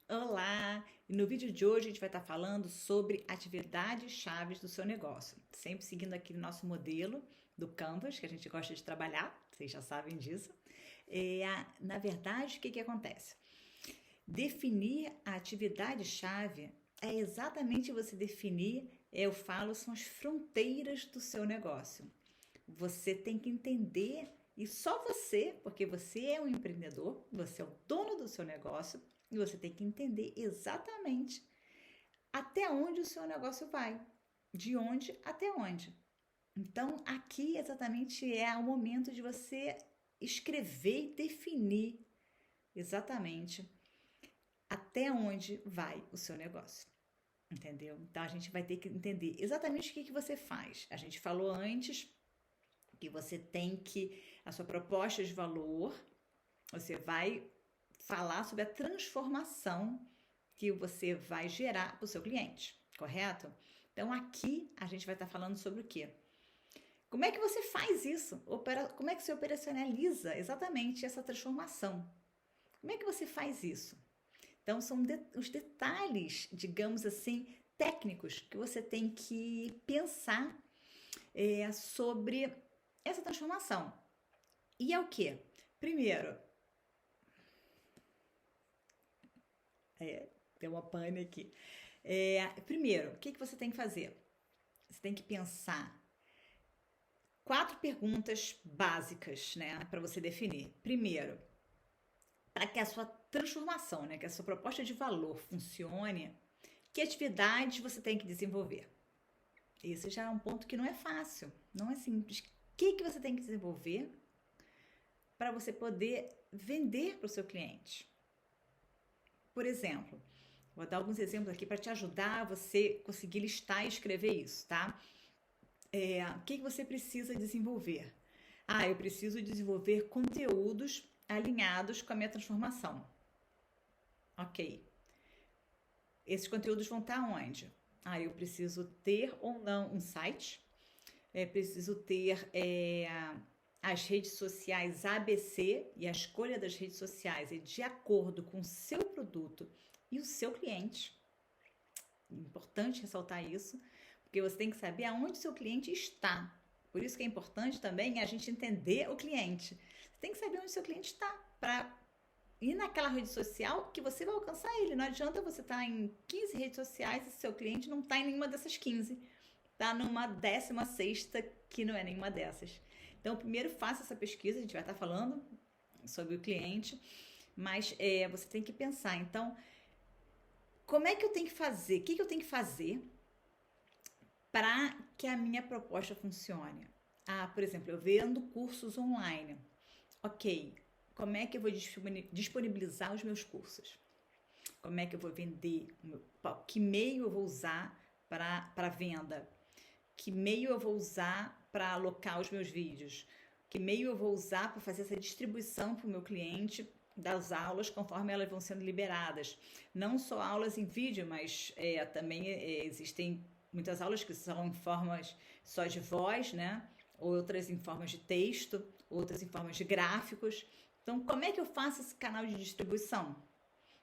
Olá! E no vídeo de hoje a gente vai estar falando sobre atividades chaves do seu negócio. Sempre seguindo aqui o nosso modelo do Canvas, que a gente gosta de trabalhar, vocês já sabem disso. Na verdade, o que acontece? Definir a atividade-chave é exatamente você definir, eu falo, são as fronteiras do seu negócio. Você tem que entender, e só você, porque você é um empreendedor, você é o dono do seu negócio, e você tem que entender exatamente até onde o seu negócio vai, de onde até onde. Então, aqui exatamente é o momento de você escrever e definir exatamente até onde vai o seu negócio. Entendeu? Então a gente vai ter que entender exatamente o que você faz. A gente falou antes que você tem que, a sua proposta de valor, você vai falar sobre a transformação que você vai gerar para o seu cliente, correto? Então aqui a gente vai estar falando sobre o quê? Como é que você faz isso? Como é que você operacionaliza exatamente essa transformação? Como é que você faz isso? Então são os detalhes, digamos assim, técnicos que você tem que pensar sobre essa transformação. E é o que? Primeiro, tem uma pane aqui. Primeiro, o que você tem que fazer? Você tem que pensar 4 perguntas básicas, né, para você definir. Primeiro, para que a sua transformação, né, que a sua proposta de valor funcione, que atividades você tem que desenvolver? Esse já é um ponto que não é fácil, não é simples. O que você tem que desenvolver para você poder vender para o seu cliente? Por exemplo, vou dar alguns exemplos aqui para te ajudar a você conseguir listar e escrever isso, tá? O que você precisa desenvolver? Eu preciso desenvolver conteúdos alinhados com a minha transformação. Ok. Esses conteúdos vão estar onde? Eu preciso ter ou não um site. Preciso ter as redes sociais ABC, e a escolha das redes sociais é de acordo com o seu produto e o seu cliente. Importante ressaltar isso, porque você tem que saber aonde o seu cliente está. Por isso que é importante também a gente entender o cliente. Você tem que saber onde o seu cliente está para ir naquela rede social que você vai alcançar ele. Não adianta você estar em 15 redes sociais e seu cliente não está em nenhuma dessas 15. Está numa 16ª que não é nenhuma dessas. Então, primeiro faça essa pesquisa, a gente vai estar falando sobre o cliente, mas você tem que pensar, então, como é que eu tenho que fazer? O que eu tenho que fazer para que a minha proposta funcione? Por exemplo, eu vendo cursos online. Ok, como é que eu vou disponibilizar os meus cursos? Como é que eu vou vender? Que meio eu vou usar para venda? Que meio eu vou usar para alocar os meus vídeos? Que meio eu vou usar para fazer essa distribuição para o meu cliente das aulas conforme elas vão sendo liberadas? Não só aulas em vídeo, mas também existem muitas aulas que são em formas só de voz, né? Outras em formas de texto, outras em formas de gráficos. Então, como é que eu faço esse canal de distribuição?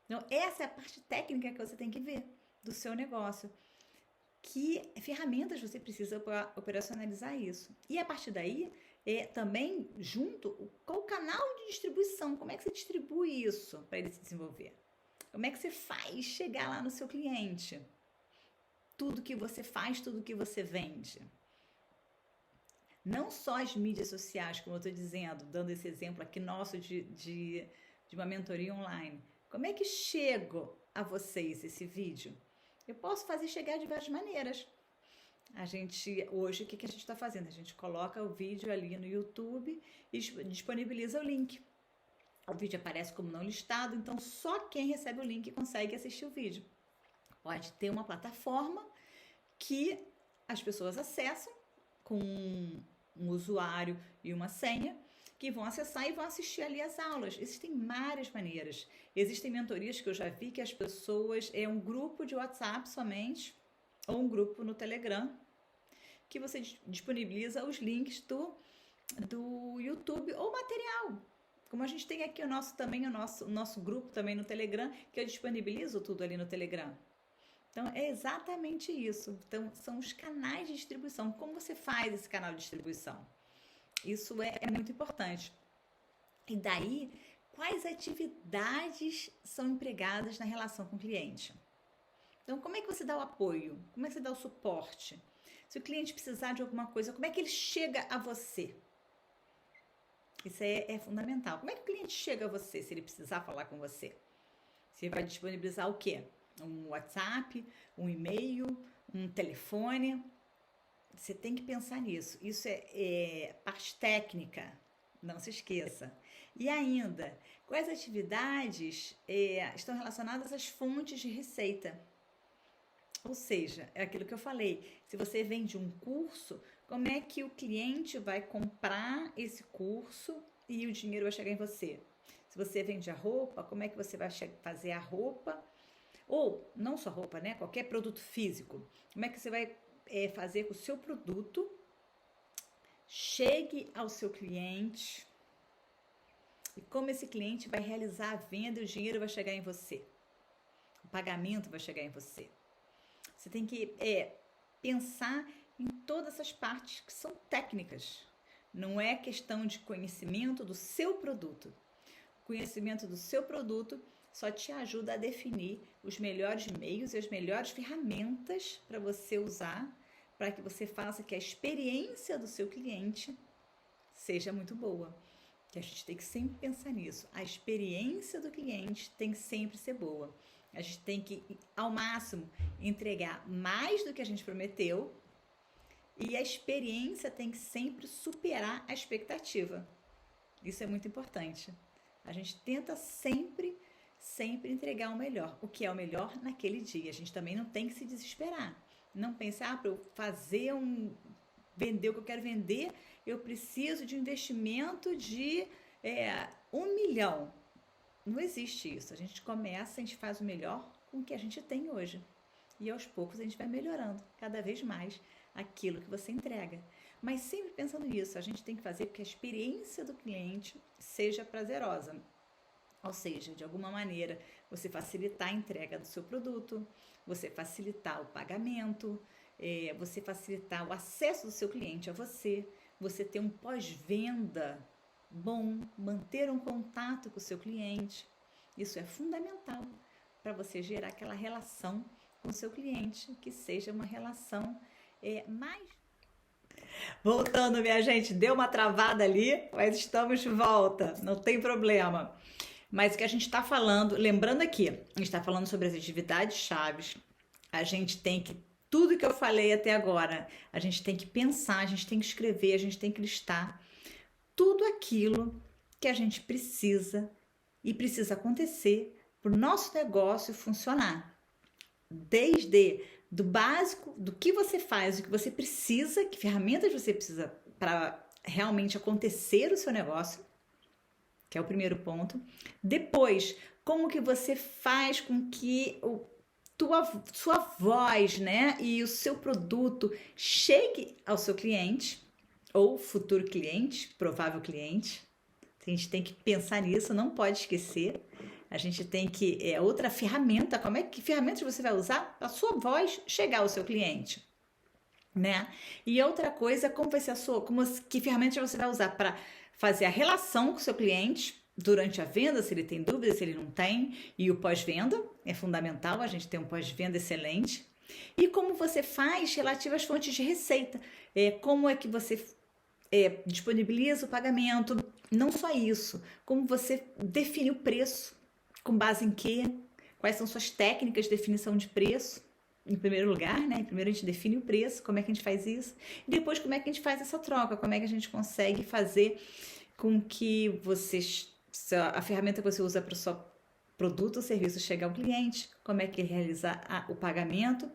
Então, essa é a parte técnica que você tem que ver do seu negócio. Que ferramentas você precisa para operacionalizar isso? E a partir daí, também junto, qual o canal de distribuição? Como é que você distribui isso para ele se desenvolver? Como é que você faz chegar lá no seu cliente? Tudo que você faz, tudo que você vende. Não só as mídias sociais, como eu estou dizendo, dando esse exemplo aqui nosso de uma mentoria online. Como é que chego a vocês esse vídeo? Eu posso fazer chegar de várias maneiras. Hoje, o que a gente está fazendo? A gente coloca o vídeo ali no YouTube e disponibiliza o link. O vídeo aparece como não listado, então só quem recebe o link consegue assistir o vídeo. Pode ter uma plataforma que as pessoas acessam com um usuário e uma senha, que vão acessar e vão assistir ali as aulas. Existem várias maneiras. Existem mentorias que eu já vi que as pessoas, é um grupo de WhatsApp somente, ou um grupo no Telegram, que você disponibiliza os links do YouTube ou material. Como a gente tem aqui o nosso grupo também no Telegram, que eu disponibilizo tudo ali no Telegram. Então, é exatamente isso. Então, são os canais de distribuição. Como você faz esse canal de distribuição? Isso é muito importante. E daí, quais atividades são empregadas na relação com o cliente? Então, como é que você dá o apoio? Como é que você dá o suporte? Se o cliente precisar de alguma coisa, como é que ele chega a você? Isso é fundamental. Como é que o cliente chega a você se ele precisar falar com você? Você vai disponibilizar o quê? Um WhatsApp, um e-mail, um telefone? Você tem que pensar nisso. Isso é parte técnica, não se esqueça. E ainda, quais atividades estão relacionadas às fontes de receita? Ou seja, é aquilo que eu falei. Se você vende um curso, como é que o cliente vai comprar esse curso e o dinheiro vai chegar em você? Se você vende a roupa, como é que você vai fazer a roupa? Ou, não só roupa, né? Qualquer produto físico. Como é que você vai fazer que o seu produto chegue ao seu cliente? E como esse cliente vai realizar a venda e o dinheiro vai chegar em você? O pagamento vai chegar em você. Você tem que pensar em todas essas partes que são técnicas. Não é questão de conhecimento do seu produto. O conhecimento do seu produto só te ajuda a definir os melhores meios e as melhores ferramentas para você usar, para que você faça que a experiência do seu cliente seja muito boa. Que a gente tem que sempre pensar nisso. A experiência do cliente tem que sempre ser boa. A gente tem que, ao máximo, entregar mais do que a gente prometeu e a experiência tem que sempre superar a expectativa. Isso é muito importante. A gente tenta sempre entregar o melhor. O que é o melhor naquele dia. A gente também não tem que se desesperar. Não pensar, para eu vender o que eu quero vender, eu preciso de um investimento de 1 milhão. Não existe isso. A gente começa, a gente faz o melhor com o que a gente tem hoje. E aos poucos a gente vai melhorando cada vez mais aquilo que você entrega. Mas sempre pensando nisso, a gente tem que fazer que a experiência do cliente seja prazerosa. Ou seja, de alguma maneira, você facilitar a entrega do seu produto, você facilitar o pagamento, você facilitar o acesso do seu cliente a você, você ter um pós-venda bom, manter um contato com o seu cliente. Isso é fundamental para você gerar aquela relação com o seu cliente, que seja uma relação mais... Voltando, minha gente, deu uma travada ali, mas estamos de volta, não tem problema. Mas o que a gente está falando, lembrando aqui, a gente está falando sobre as atividades chaves, a gente tem que, tudo que eu falei até agora, a gente tem que pensar, a gente tem que escrever, a gente tem que listar tudo aquilo que a gente precisa e precisa acontecer para o nosso negócio funcionar. Desde do básico, do que você faz, o que você precisa, que ferramentas você precisa para realmente acontecer o seu negócio, que é o primeiro ponto. Depois, como que você faz com que sua voz, né, e o seu produto chegue ao seu cliente, ou futuro cliente, provável cliente. A gente tem que pensar nisso, não pode esquecer. A gente tem que... outra ferramenta, que ferramentas você vai usar para a sua voz chegar ao seu cliente, né? E outra coisa, como vai ser que ferramentas você vai usar para fazer a relação com o seu cliente durante a venda, se ele tem dúvidas, se ele não tem, e o pós-venda, é fundamental a gente ter um pós-venda excelente. E como você faz relativo às fontes de receita, como é que você disponibiliza o pagamento, não só isso, como você define o preço, com base em quê, quais são suas técnicas de definição de preço, em primeiro lugar, né? Primeiro a gente define o preço, como é que a gente faz isso, e depois como é que a gente faz essa troca, como é que a gente consegue fazer com que a ferramenta que você usa para o seu produto ou serviço chegar ao cliente, como é que realiza o pagamento,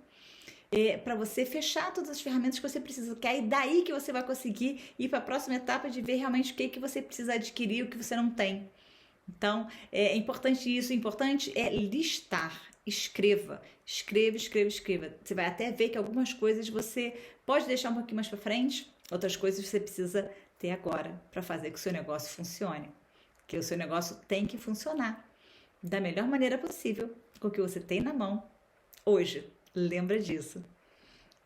para você fechar todas as ferramentas que você precisa, que é daí que você vai conseguir ir para a próxima etapa de ver realmente o que você precisa adquirir, o que você não tem. Então, é importante isso, o importante é listar, escreva. Você vai até ver que algumas coisas você pode deixar um pouquinho mais para frente, outras coisas você precisa ter agora para fazer que o seu negócio funcione. que o seu negócio tem que funcionar da melhor maneira possível, com o que você tem na mão hoje. Lembra disso.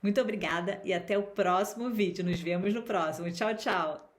Muito obrigada e até o próximo vídeo. Nos vemos no próximo. Tchau, tchau!